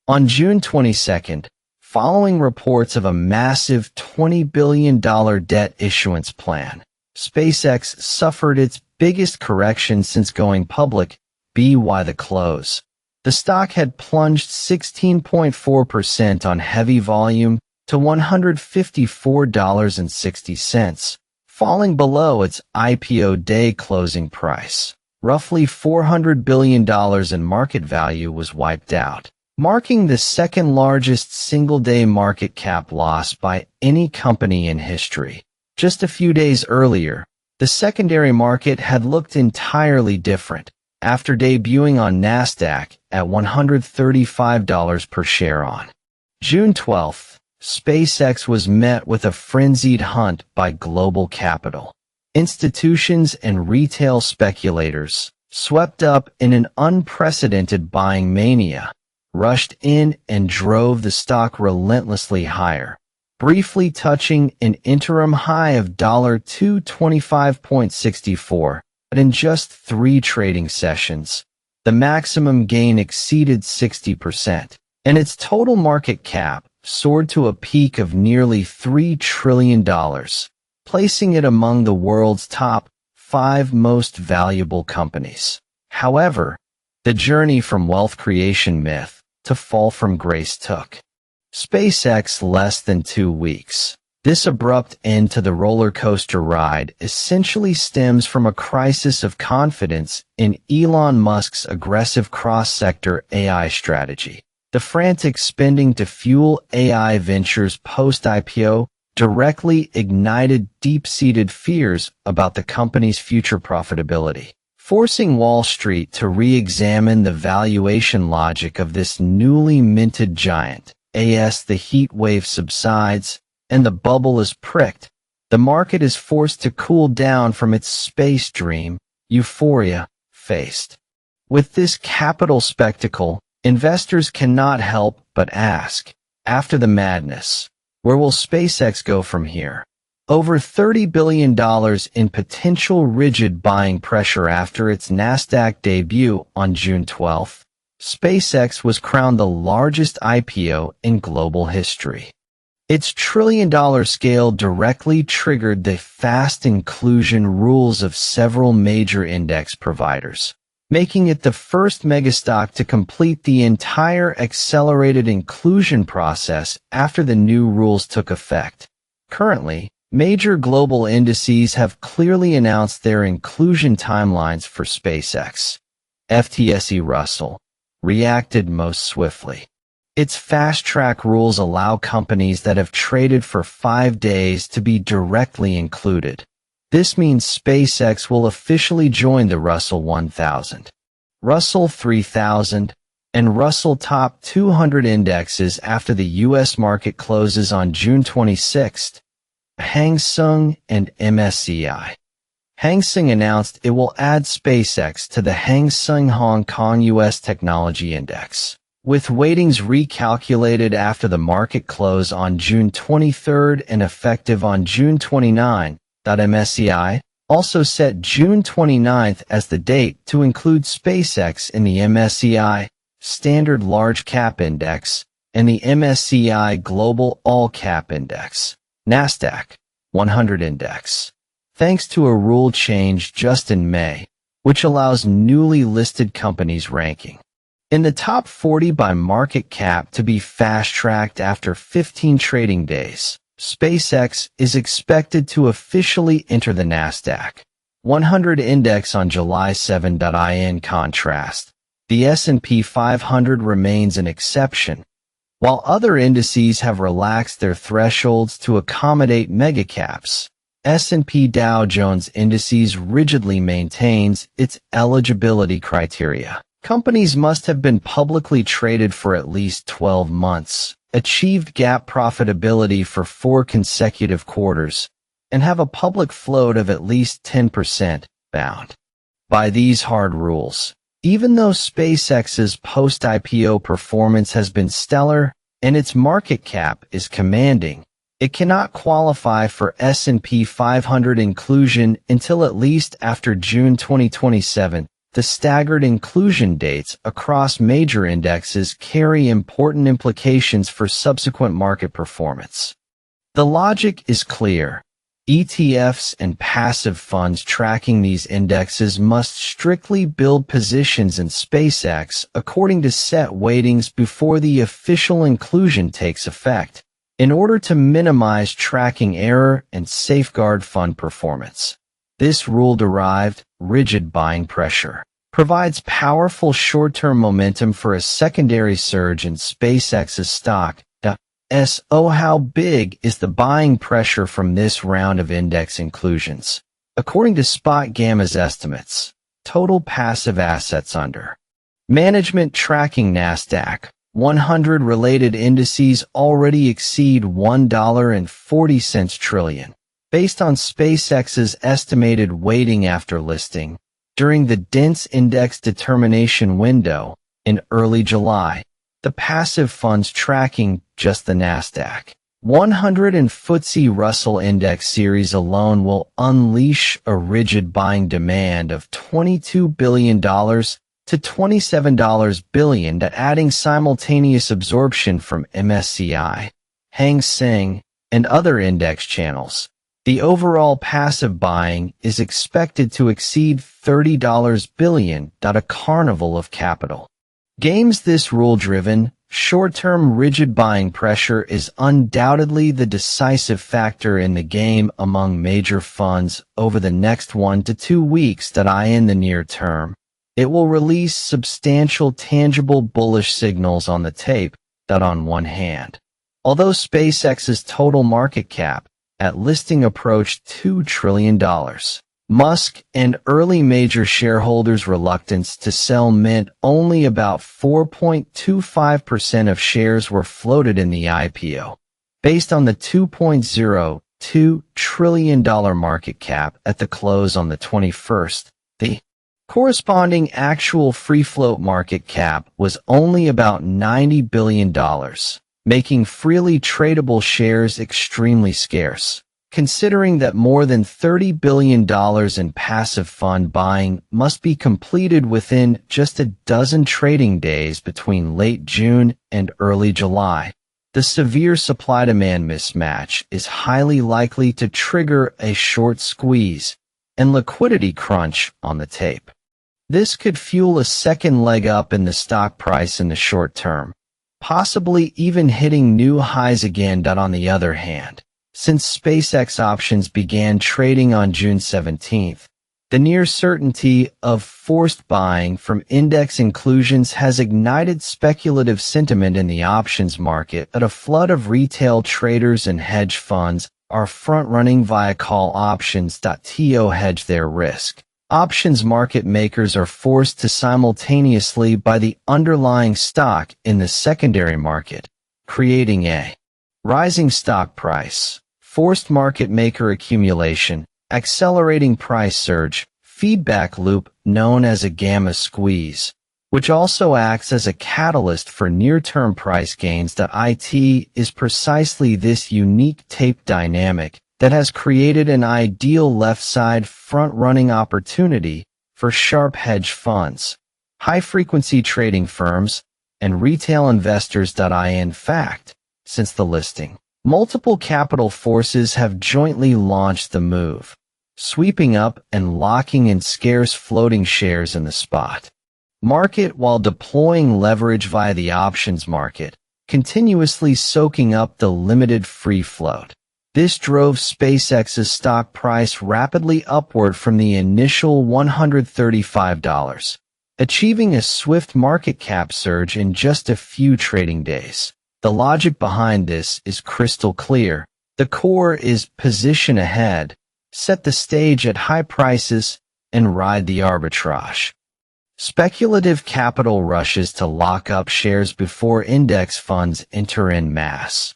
On June 22nd, following reports of a massive $20 billion debt issuance plan, SpaceX suffered its biggest correction since going public, by the close. The stock had plunged 16.4% on heavy volume to $154.60, falling below its IPO day closing price. Roughly $400 billion in market value was wiped out, marking the second largest single-day market cap loss by any company in history. Just a few days earlier, the secondary market had looked entirely different, after debuting on Nasdaq at $135 per share on June 12th. SpaceX was met with a frenzied hunt by global capital. Institutions and retail speculators, swept up in an unprecedented buying mania, rushed in and drove the stock relentlessly higher, briefly touching an interim high of $225.64, but in just 3 trading sessions, the maximum gain exceeded 60%, and its total market cap soared to a peak of nearly $3 trillion, placing it among the world's top 5 most valuable companies. However, the journey from wealth creation myth to fall from grace took SpaceX less than 2 weeks. This abrupt end to the roller coaster ride essentially stems from a crisis of confidence in Elon Musk's aggressive cross-sector AI strategy. The frantic spending to fuel AI ventures post-IPO directly ignited deep-seated fears about the company's future profitability, forcing Wall Street to re-examine the valuation logic of this newly minted giant. As the heat wave subsides and the bubble is pricked, the market is forced to cool down from its space dream, euphoria, faced. With this capital spectacle, investors cannot help but ask, after the madness, where will SpaceX go from here? Over $30 billion in potential rigid buying pressure after its Nasdaq debut on June 12th, SpaceX was crowned the largest IPO in global history. Its trillion-dollar scale directly triggered the fast inclusion rules of several major index providers, making it the first megastock to complete the entire accelerated inclusion process after the new rules took effect. Currently, major global indices have clearly announced their inclusion timelines for SpaceX. FTSE Russell reacted most swiftly. Its fast-track rules allow companies that have traded for 5 days to be directly included. This means SpaceX will officially join the Russell 1000, Russell 3000, and Russell Top 200 indexes after the U.S. market closes on June 26th. Hang Seng and MSCI. Hang Seng announced it will add SpaceX to the Hang Seng Hong Kong U.S. Technology Index, with weightings recalculated after the market close on June 23rd and effective on June 29. MSCI also set June 29th as the date to include SpaceX in the MSCI Standard Large Cap Index and the MSCI Global All Cap Index, Nasdaq 100 Index, thanks to a rule change just in May, which allows newly listed companies ranking in the top 40 by market cap to be fast-tracked after 15 trading days. SpaceX is expected to officially enter the Nasdaq 100 index on July 7. In contrast, the S&P 500 remains an exception. While other indices have relaxed their thresholds to accommodate megacaps, S&P Dow Jones Indices rigidly maintains its eligibility criteria. Companies must have been publicly traded for at least 12 months, achieved GAAP profitability for 4 consecutive quarters, and have a public float of at least 10%, bound by these hard rules. Even though SpaceX's post-IPO performance has been stellar and its market cap is commanding, it cannot qualify for S&P 500 inclusion until at least after June 2027. the staggered inclusion dates across major indexes carry important implications for subsequent market performance. The logic is clear. ETFs and passive funds tracking these indexes must strictly build positions in SpaceX according to set weightings before the official inclusion takes effect, in order to minimize tracking error and safeguard fund performance. This rule-derived, rigid buying pressure provides powerful short-term momentum for a secondary surge in SpaceX's stock. How big is the buying pressure from this round of index inclusions? According to Spot Gamma's estimates, total passive assets under management tracking NASDAQ 100 related indices already exceed $1.40 trillion, based on SpaceX's estimated weighting after listing. During the dense index determination window in early July, the passive funds tracking just the NASDAQ 100 and FTSE Russell Index series alone will unleash a rigid buying demand of $22 billion to $27 billion, adding simultaneous absorption from MSCI, Hang Seng, and other index channels. The overall passive buying is expected to exceed $30 billion. A carnival of capital. Games. This rule-driven, short-term rigid buying pressure is undoubtedly the decisive factor in the game among major funds over the next 1 to 2 weeks. In the near term, it will release substantial tangible bullish signals on the tape. On one hand, although SpaceX's total market cap at listing approached $2 trillion, Musk and early major shareholders' reluctance to sell meant only about 4.25% of shares were floated in the IPO. Based on the $2.02 trillion market cap at the close on the 21st, the corresponding actual free float market cap was only about $90 billion, making freely tradable shares extremely scarce. Considering that more than $30 billion in passive fund buying must be completed within just a dozen trading days between late June and early July, the severe supply-demand mismatch is highly likely to trigger a short squeeze and liquidity crunch on the tape. This could fuel a second leg up in the stock price in the short term, possibly even hitting new highs again. On the other hand, since SpaceX options began trading on June 17th, the near certainty of forced buying from index inclusions has ignited speculative sentiment in the options market. A flood of retail traders and hedge funds are front-running via call options to hedge their risk. Options market makers are forced to simultaneously buy the underlying stock in the secondary market, creating a rising stock price, forced market maker accumulation, accelerating price surge, feedback loop known as a gamma squeeze, which also acts as a catalyst for near-term price gains. It is precisely this unique tape dynamic that has created an ideal left-side front-running opportunity for sharp hedge funds, high-frequency trading firms, and retail investors. In fact, since the listing, multiple capital forces have jointly launched the move, sweeping up and locking in scarce floating shares in the spot market while deploying leverage via the options market, continuously soaking up the limited free float. This drove SpaceX's stock price rapidly upward from the initial $135, achieving a swift market cap surge in just a few trading days. The logic behind this is crystal clear. The core is position ahead, set the stage at high prices, and ride the arbitrage. Speculative capital rushes to lock up shares before index funds enter en masse,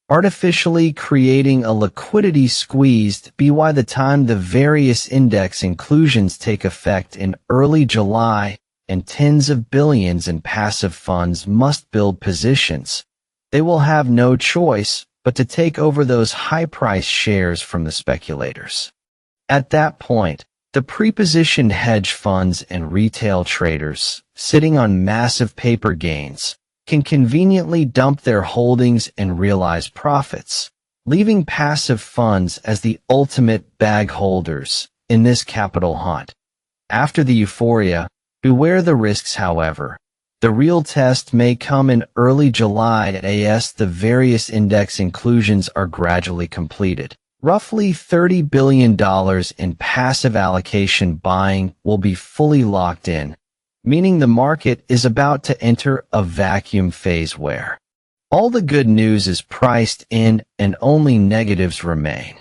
artificially creating a liquidity squeeze. By the time the various index inclusions take effect in early July and tens of billions in passive funds must build positions, they will have no choice but to take over those high-priced shares from the speculators. At that point, The pre-positioned hedge funds and retail traders, sitting on massive paper gains, can conveniently dump their holdings and realize profits, leaving passive funds as the ultimate bag holders in this capital hunt. After the euphoria, beware the risks, however. The real test may come in early July as the various index inclusions are gradually completed. Roughly $30 billion in passive allocation buying will be fully locked in, meaning the market is about to enter a vacuum phase where all the good news is priced in and only negatives remain.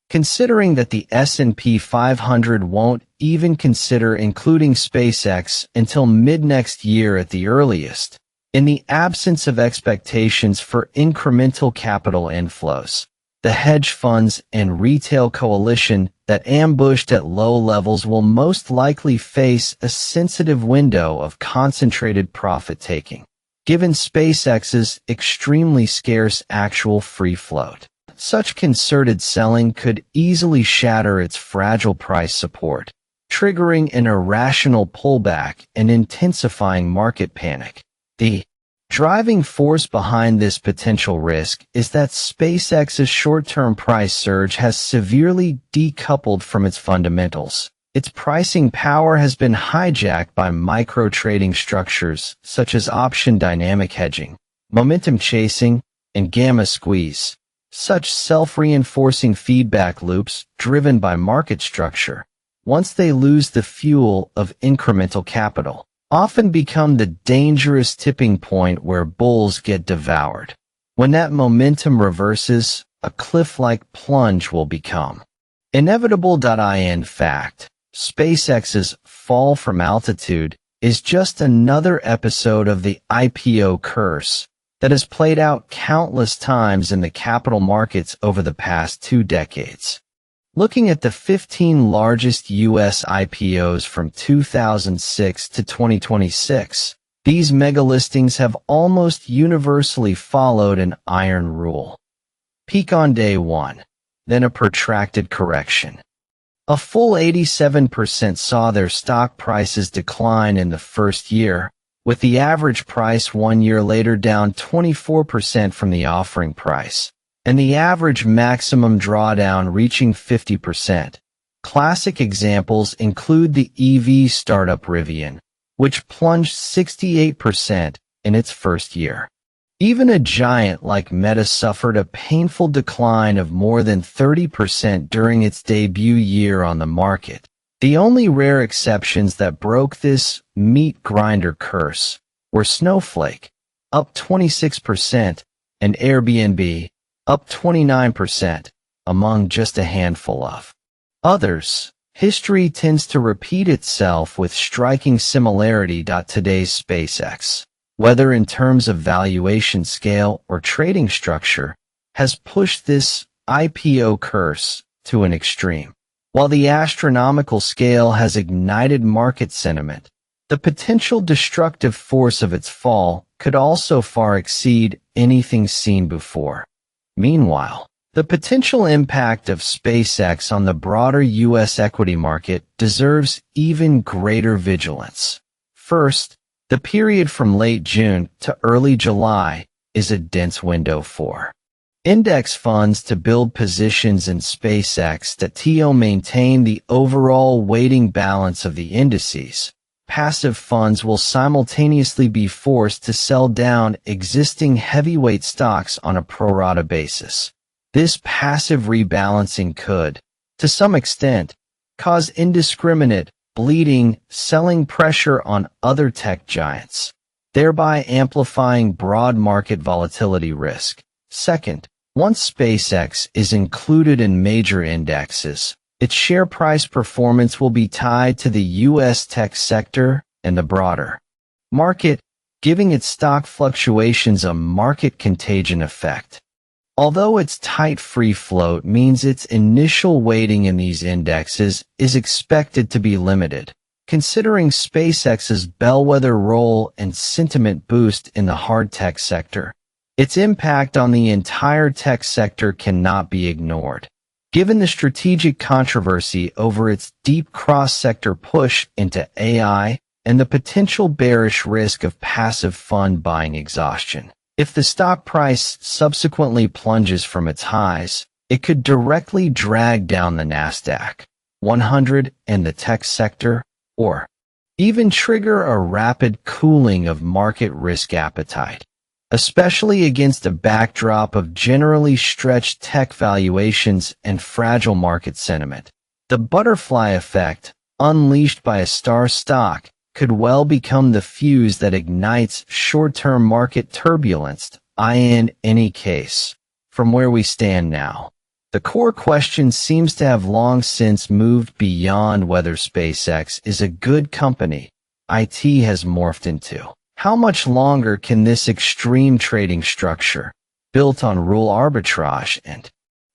Considering that the S&P 500 won't even consider including SpaceX until mid-next year at the earliest, in the absence of expectations for incremental capital inflows, the hedge funds and retail coalition that ambushed at low levels will most likely face a sensitive window of concentrated profit-taking, given SpaceX's extremely scarce actual free float. Such concerted selling could easily shatter its fragile price support, triggering an irrational pullback and intensifying market panic. The driving force behind this potential risk is that SpaceX's short-term price surge has severely decoupled from its fundamentals. Its pricing power has been hijacked by micro-trading structures such as option dynamic hedging, momentum chasing, and gamma squeeze. Such self-reinforcing feedback loops, driven by market structure, once they lose the fuel of incremental capital, often become the dangerous tipping point where bulls get devoured. When that momentum reverses, a cliff-like plunge will become inevitable. In fact, SpaceX's fall from altitude is just another episode of the IPO curse that has played out countless times in the capital markets over the past 2 decades. Looking at the 15 largest U.S. IPOs from 2006 to 2026, these mega listings have almost universally followed an iron rule. Peak on day 1, then a protracted correction. A full 87% saw their stock prices decline in the first year, with the average price 1 year later down 24% from the offering price, and the average maximum drawdown reaching 50%. Classic examples include the EV startup Rivian, which plunged 68% in its first year. Even a giant like Meta suffered a painful decline of more than 30% during its debut year on the market. The only rare exceptions that broke this meat grinder curse were Snowflake, up 26%, and Airbnb, up 29%, among just a handful of others. History tends to repeat itself with striking similarity. Today's SpaceX, whether in terms of valuation scale or trading structure, has pushed this IPO curse to an extreme. While the astronomical scale has ignited market sentiment, the potential destructive force of its fall could also far exceed anything seen before. Meanwhile, the potential impact of SpaceX on the broader U.S. equity market deserves even greater vigilance. First, the period from late June to early July is a dense window for index funds to build positions in SpaceX that to maintain the overall weighting balance of the indices. Passive funds will simultaneously be forced to sell down existing heavyweight stocks on a pro rata basis. This passive rebalancing could, to some extent, cause indiscriminate, bleeding, selling pressure on other tech giants, thereby amplifying broad market volatility risk. Second, once SpaceX is included in major indexes, its share price performance will be tied to the U.S. tech sector and the broader market, giving its stock fluctuations a market contagion effect. Although its tight free float means its initial weighting in these indexes is expected to be limited, considering SpaceX's bellwether role and sentiment boost in the hard tech sector, its impact on the entire tech sector cannot be ignored. Given the strategic controversy over its deep cross-sector push into AI and the potential bearish risk of passive fund buying exhaustion, if the stock price subsequently plunges from its highs, it could directly drag down the Nasdaq 100 and the tech sector, or even trigger a rapid cooling of market risk appetite, especially against a backdrop of generally stretched tech valuations and fragile market sentiment. The butterfly effect, unleashed by a star stock, could well become the fuse that ignites short-term market turbulence. In any case, from where we stand now, the core question seems to have long since moved beyond whether SpaceX is a good company. It has morphed into, how much longer can this extreme trading structure, built on rule arbitrage and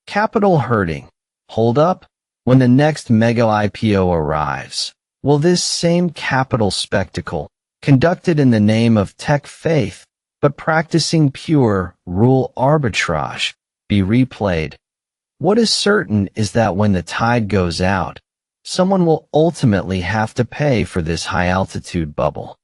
capital herding, hold up? When the next mega IPO arrives, will this same capital spectacle, conducted in the name of tech faith, but practicing pure rule arbitrage, be replayed? What is certain is that when the tide goes out, someone will ultimately have to pay for this high-altitude bubble.